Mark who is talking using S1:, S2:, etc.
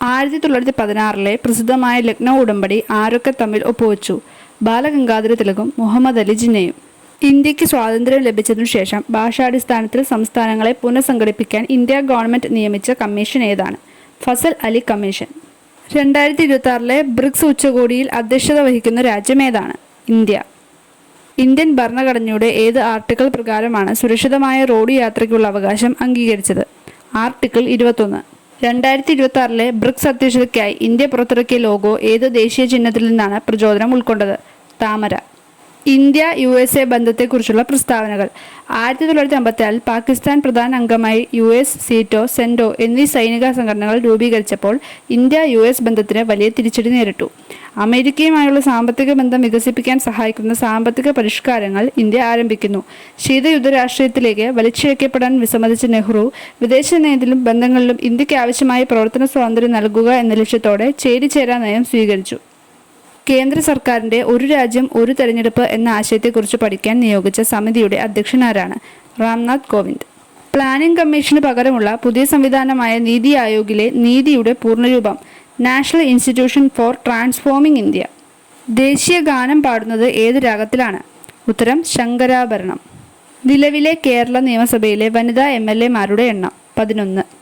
S1: 1916 പ്രസിദ്ധമായ ലക്നൗ ഉടമ്പടി ആരൊക്കെ തമ്മിൽ ഒപ്പുവെച്ചു? ബാലഗംഗാധര തിലകും മുഹമ്മദ് അലി ജിന്നയും. ഇന്ത്യക്ക് സ്വാതന്ത്ര്യം ലഭിച്ചതിനു ശേഷം ഭാഷാടിസ്ഥാനത്തിൽ സംസ്ഥാനങ്ങളെ പുനഃസംഘടിപ്പിക്കാൻ ഇന്ത്യ ഗവൺമെന്റ് നിയമിച്ച കമ്മീഷൻ ഏതാണ്? ഫസൽ അലി കമ്മീഷൻ. 2026 ബ്രിക്സ് ഉച്ചകോടിയിൽ അധ്യക്ഷത വഹിക്കുന്ന രാജ്യം ഏതാണ്? ഇന്ത്യ. ഇന്ത്യൻ ഭരണഘടനയുടെ ഏത് ആർട്ടിക്കിൾ പ്രകാരമാണ് സുരക്ഷിതമായ റോഡ് യാത്രയ്ക്കുള്ള അവകാശം അംഗീകരിച്ചത്? ആർട്ടിക്കിൾ 21. 2026 ബ്രിക്സ് അധ്യക്ഷതയ്ക്കായി ഇന്ത്യ പുറത്തിറക്കിയ ലോഗോ ഏത് ദേശീയ ചിഹ്നത്തിൽ നിന്നാണ് പ്രചോദനം ഉൾക്കൊണ്ടത്? താമര. ഇന്ത്യ USA ബന്ധത്തെക്കുറിച്ചുള്ള പ്രസ്താവനകൾ. 1954 പാകിസ്ഥാൻ പ്രധാന അംഗമായി US, സീറ്റോ, സെൻഡോ എന്നീ സൈനിക സംഘടനകൾ രൂപീകരിച്ചപ്പോൾ ഇന്ത്യ US ബന്ധത്തിന് വലിയ തിരിച്ചടി നേരിട്ടു. അമേരിക്കയുമായുള്ള സാമ്പത്തിക ബന്ധം വികസിപ്പിക്കാൻ സഹായിക്കുന്ന സാമ്പത്തിക പരിഷ്കാരങ്ങൾ ഇന്ത്യ ആരംഭിക്കുന്നു. ശീതയുദ്ധ രാഷ്ട്രീയത്തിലേക്ക് വലിച്ചിഴക്കപ്പെടാൻ വിസമ്മതിച്ച നെഹ്റു വിദേശ നയത്തിലും ബന്ധങ്ങളിലും ഇന്ത്യക്ക് ആവശ്യമായ പ്രവർത്തന സ്വാതന്ത്ര്യം നൽകുക എന്ന ലക്ഷ്യത്തോടെ ചേരിചേരാ നയം സ്വീകരിച്ചു. കേന്ദ്ര സർക്കാരിന്റെ ഒരു രാജ്യം ഒരു തെരഞ്ഞെടുപ്പ് എന്ന ആശയത്തെക്കുറിച്ച് പഠിക്കാൻ നിയോഗിച്ച സമിതിയുടെ അധ്യക്ഷനാരാണ്? രാംനാഥ് കോവിന്ദ്. പ്ലാനിംഗ് കമ്മീഷന് പകരമുള്ള പുതിയ സംവിധാനമായ നീതി ആയോഗിലെ നീതിയുടെ പൂർണ്ണരൂപം? National institution for transforming India. ദേശീയ ഗാനം പാടുന്നത് ഏത് രാഗത്തിലാണ്? ഉത്തരം ശങ്കരാഭരണം. നിലവിലെ കേരള നിയമസഭയിലെ വനിതാ MLA മാരുടെ എണ്ണം? 11.